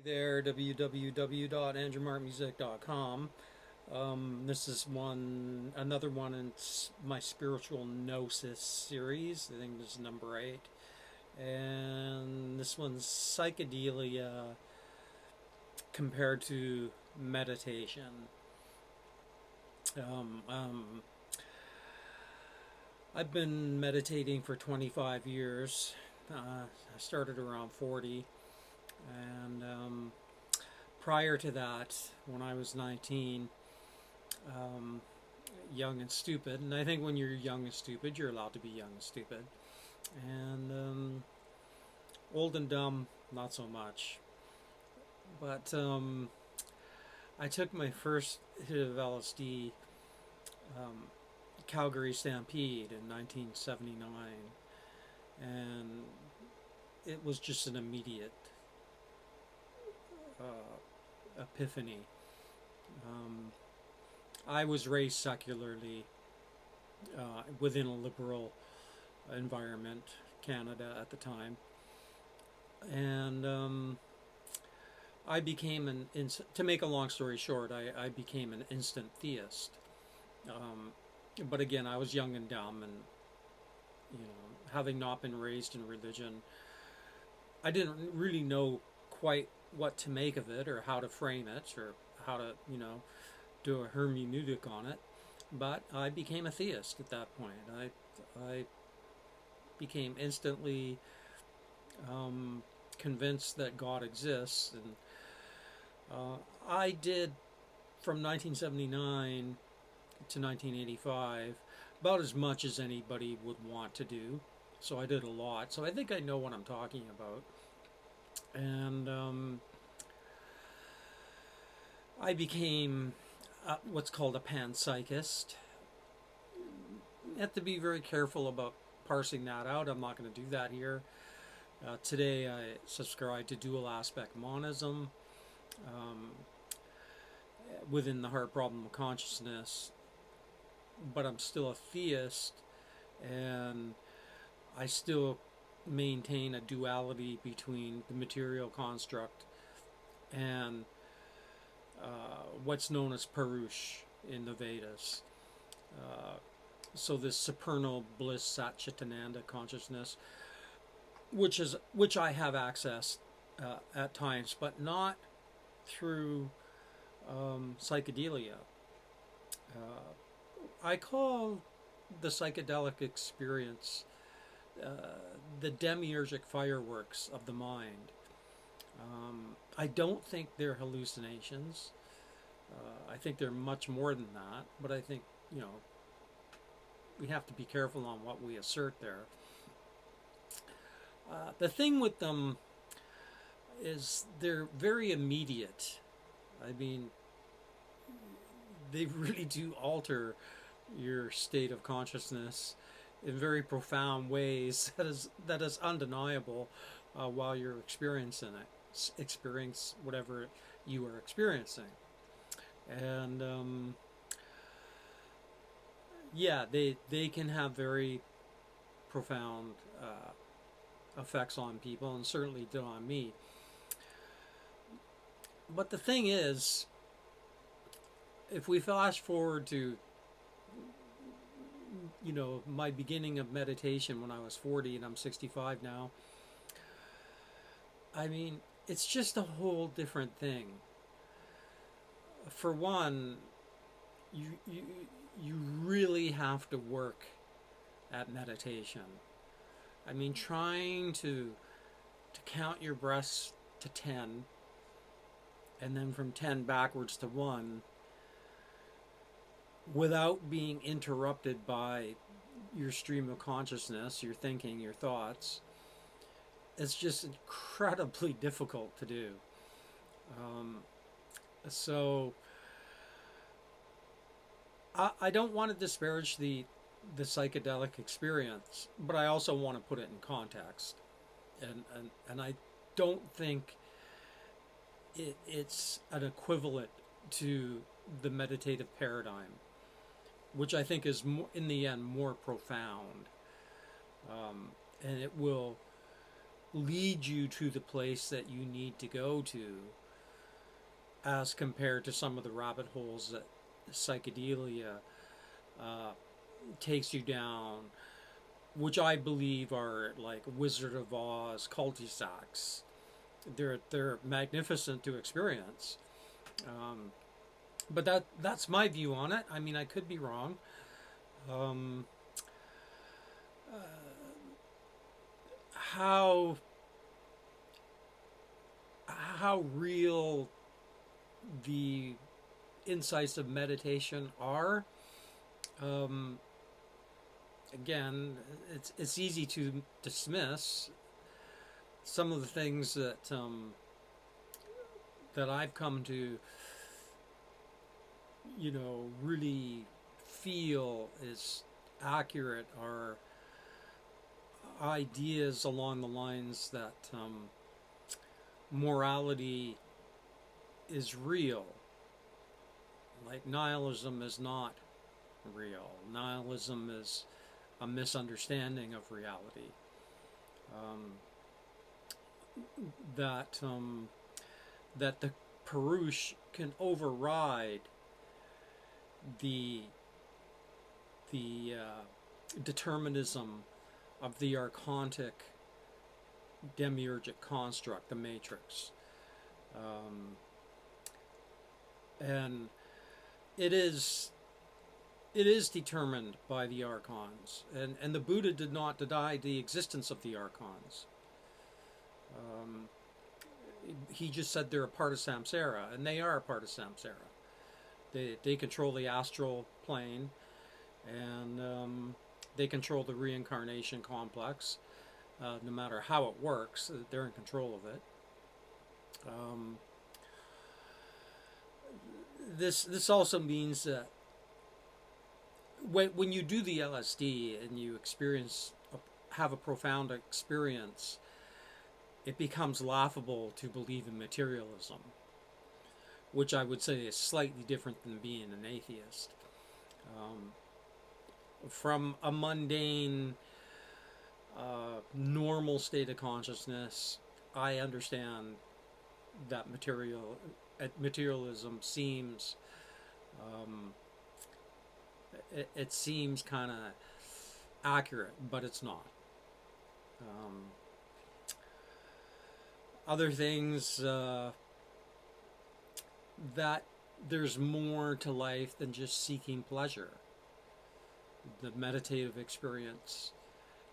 there, www.andrewmarkmusic.com. This is another one in my spiritual Gnosis series. I think this is number 8. And this one's psychedelia compared to meditation. I've been meditating for 25 years. I started around 40. And prior to that, when I was 19, young and stupid, and I think when you're young and stupid, you're allowed to be young and stupid, and old and dumb, not so much. But I took my first hit of LSD, Calgary Stampede in 1979, and it was just an immediate epiphany. I was raised secularly within a liberal environment, Canada at the time, and I became to make a long story short, I became an instant theist. But again, I was young and dumb, and having not been raised in religion, I didn't really know quite what to make of it or how to frame it or how to do a hermeneutic on it. But I became a theist at that point. I became instantly convinced that God exists, and I did from 1979 to 1985 about as much as anybody would want to do. So I did a lot. So I think I know what I'm talking about. And I became what's called a panpsychist. You have to be very careful about parsing that out. I'm not going to do that here. Today I subscribe to dual aspect monism within the heart problem of consciousness, but I'm still a theist, and I still maintain a duality between the material construct and what's known as Purush in the Vedas. So this supernal bliss Satchitananda consciousness, which I have access at times, but not through psychedelia. I call the psychedelic experience the demiurgic fireworks of the mind. I don't think they're hallucinations. I think they're much more than that, but I think, we have to be careful on what we assert there. The thing with them is they're very immediate. I mean, they really do alter your state of consciousness in very profound ways that is undeniable while you're experiencing it. Experience whatever you are experiencing. And they can have very profound effects on people, and certainly did on me. But the thing is, if we flash forward to my beginning of meditation when I was 40, and I'm 65 now, I mean, it's just a whole different thing. For one, you really have to work at meditation. I mean, trying to count your breaths to 10, and then from 10 backwards to 1, without being interrupted by your stream of consciousness, your thinking, your thoughts, it's just incredibly difficult to do. So I don't want to disparage the psychedelic experience, but I also want to put it in context, and I don't think it's an equivalent to the meditative paradigm, which I think is in the end more profound, and it will lead you to the place that you need to go to, as compared to some of the rabbit holes that psychedelia takes you down, which I believe are like Wizard of Oz cul-de-sacs. They're magnificent to experience, but that's my view on it. I mean, I could be wrong. Um, how how real the insights of meditation are. Um, Again, it's easy to dismiss some of the things that I've come to, really feel is accurate are ideas along the lines that morality is real. Like nihilism is not real. Nihilism is a misunderstanding of reality. That the Purush can override the determinism of the archontic demiurgic construct, the matrix, and it is determined by the archons, and the Buddha did not deny the existence of the archons. He just said they're a part of samsara, and they are a part of samsara. They control the astral plane, and they control the reincarnation complex. No matter how it works, they're in control of it. This also means that when you do the LSD and you have a profound experience, it becomes laughable to believe in materialism, which I would say is slightly different than being an atheist. From a mundane, normal state of consciousness, I understand that materialism seems it seems kind of accurate, but it's not. Other things, that there's more to life than just seeking pleasure. The meditative experience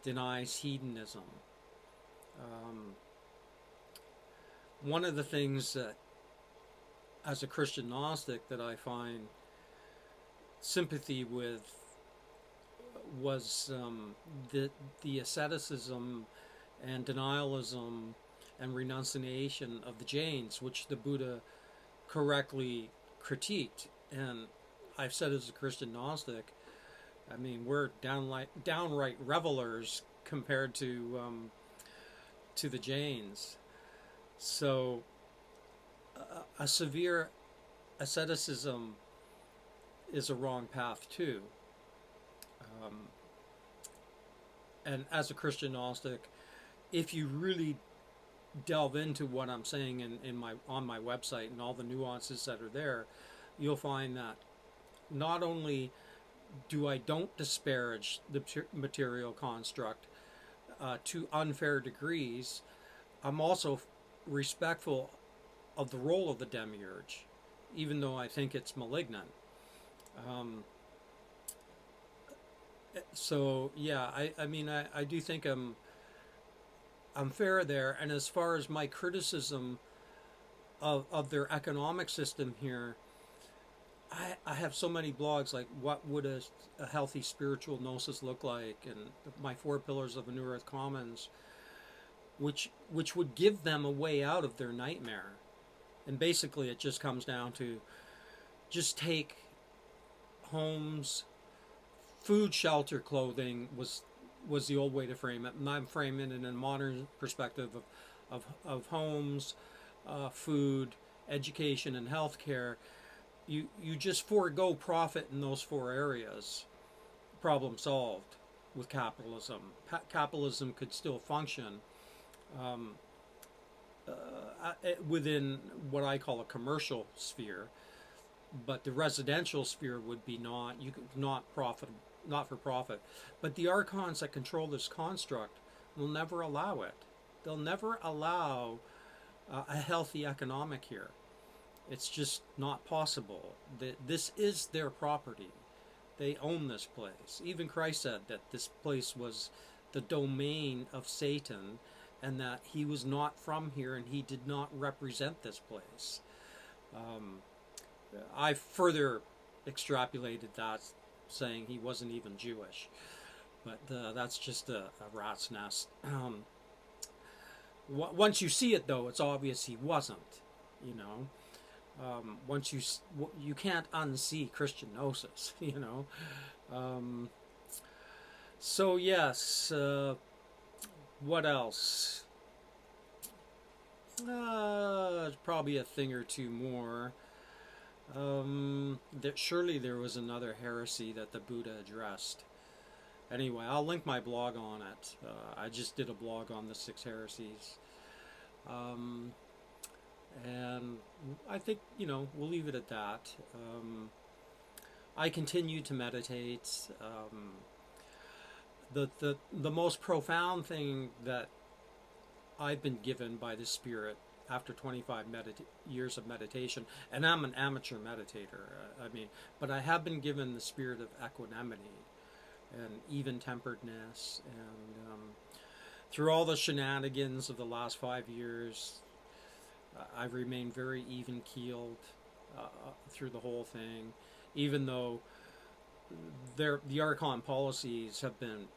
denies hedonism. One of the things that, as a Christian Gnostic, that I find sympathy with was the asceticism and denialism and renunciation of the Jains, which the Buddha correctly critiqued. And I've said, as a Christian Gnostic, I mean, we're downright revelers compared to the Jains. So a severe asceticism is a wrong path too. And as a Christian Gnostic, if you really delve into what I'm saying on my website and all the nuances that are there, you'll find that not only don't disparage the material construct to unfair degrees, I'm also respectful of the role of the demiurge, even though I think it's malignant. So yeah, I mean, I do think I'm fair there. And as far as my criticism of their economic system here, I have so many blogs like what would a healthy spiritual gnosis look like, and my 4 pillars of a New Earth Commons, which would give them a way out of their nightmare. And basically it just comes down to just take homes, food, shelter, clothing was the old way to frame it, and I'm framing it in a modern perspective of homes, food, education, and healthcare. You just forego profit in those 4 areas. Problem solved with capitalism. Capitalism could still function, within what I call a commercial sphere, but the residential sphere would be not for profit. But the archons that control this construct will never allow it. They'll never allow a healthy economic here. It's just not possible. This is their property. They own this place. Even Christ said that this place was the domain of Satan, and that he was not from here and he did not represent this place. I further extrapolated that, saying he wasn't even Jewish, but that's just a rat's nest. Once you see it, though, it's obvious he wasn't. You know, once you can't unsee Christian Gnosis. You know, so yes. What else? There's probably a thing or two more. Surely there was another heresy that the Buddha addressed. Anyway, I'll link my blog on it. I just did a blog on the Six Heresies. And I think, we'll leave it at that. I continue to meditate. The most profound thing that I've been given by the Spirit after 25 years of meditation, and I'm an amateur meditator, but I have been given the spirit of equanimity and even-temperedness, and through all the shenanigans of the last 5 years, I've remained very even-keeled through the whole thing, even though the Archon policies have been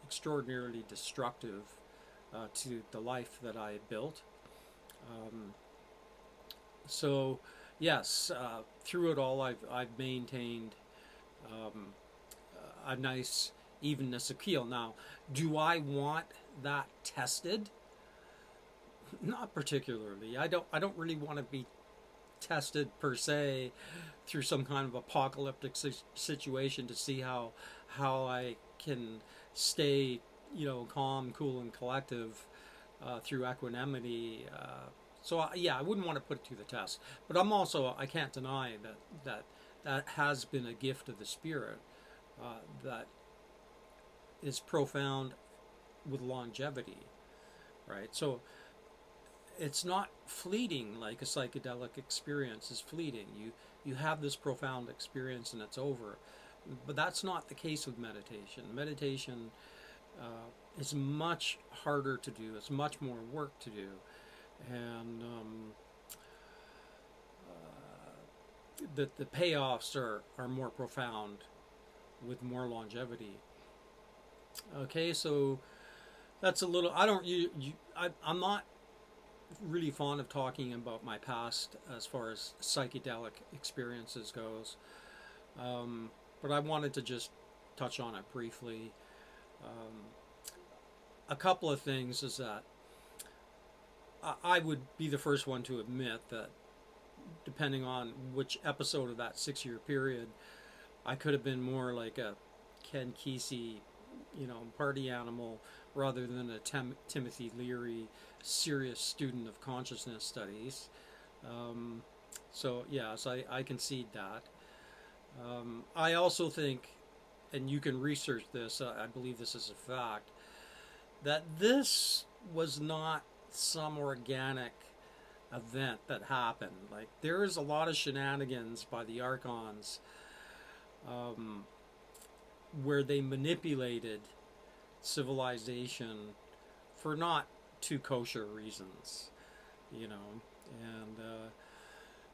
extraordinarily destructive to the life that I built. So, yes, through it all, I've maintained a nice evenness of keel. Now, do I want that tested? Not particularly. I don't really want to be tested per se through some kind of apocalyptic situation to see how I can stay, calm, cool, and collective through equanimity. I wouldn't want to put it to the test. But I can't deny that has been a gift of the Spirit that is profound with longevity, right? So it's not fleeting like a psychedelic experience is fleeting. You have this profound experience and it's over. But that's not the case with meditation. Meditation is much harder to do. It's much more work to do. And the payoffs are more profound with more longevity. Okay, so that's a little... I'm not really fond of talking about my past as far as psychedelic experiences goes. But I wanted to just touch on it briefly. A couple of things is that I would be the first one to admit that depending on which episode of that 6-year period, I could have been more like a Ken Kesey, party animal rather than a Timothy Leary serious student of consciousness studies. So yes, I concede that. I also think, and you can research this, I believe this is a fact, that this was not some organic event that happened. Like, there is a lot of shenanigans by the Archons where they manipulated civilization for not too kosher reasons, and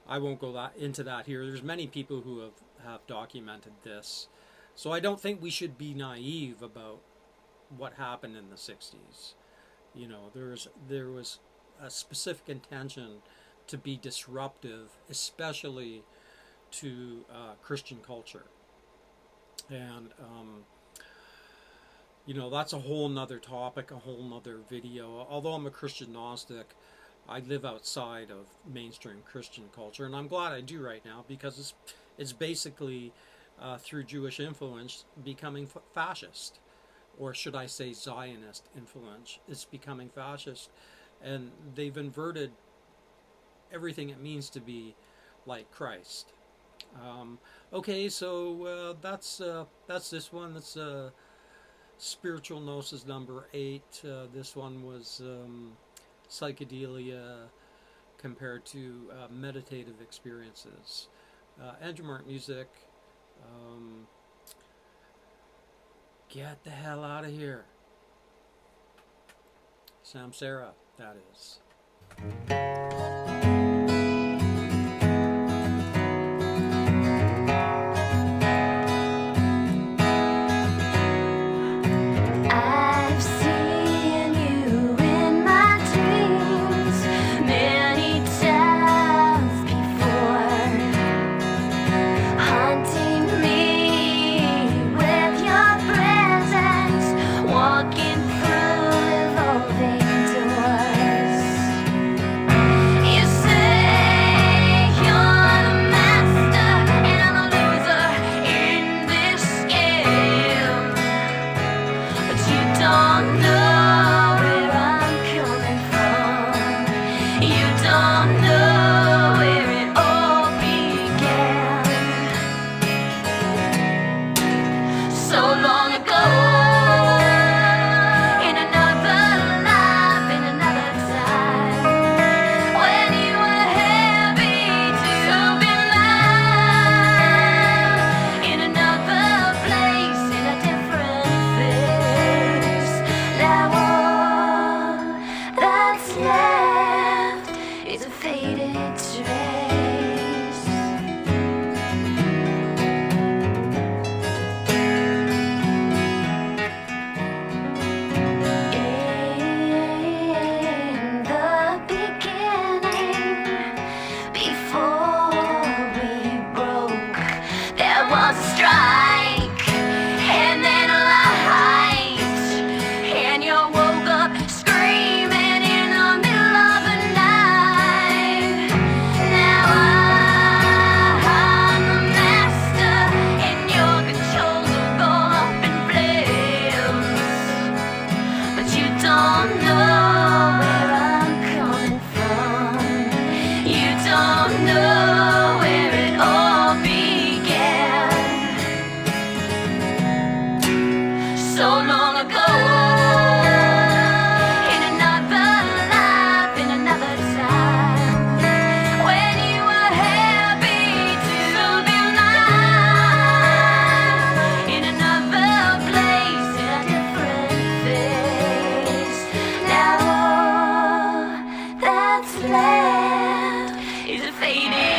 I won't go into that here. There's many people who have documented this, so I don't think we should be naive about what happened in the 60s. There was a specific intention to be disruptive, especially to Christian culture. And, that's a whole nother topic, a whole nother video. Although I'm a Christian Gnostic, I live outside of mainstream Christian culture, and I'm glad I do right now, because it's basically, through Jewish influence, becoming fascist. or should I say Zionist influence. It's becoming fascist, and they've inverted everything it means to be like Christ. Okay, so that's this one. That's Spiritual Gnosis number 8. This one was psychedelia compared to meditative experiences. Andrew Mark music. Get the hell out of here. Sam Sarah, that is. I've seen you in my dreams many times before, haunting me with your presence, walking through revolving doors. You say you're the master and I'm a loser in this game, but you don't know where I'm coming from. You don't know where it all began. So long ago, in another life, in another time, when you were happy to be mine, in another place, in a different phase. Now all that's left is a faded trace. In the beginning, before we broke, there was a strike, and then a light, and you woke up screaming in the middle of the night. Now I'm the master, and your controls are gone up in flames. But you don't know where I'm coming from. You don't know where it all began. So long ago, in another life, in another time, when you were happy to be mine, in another place, in a different phase. Now all that's left is a faded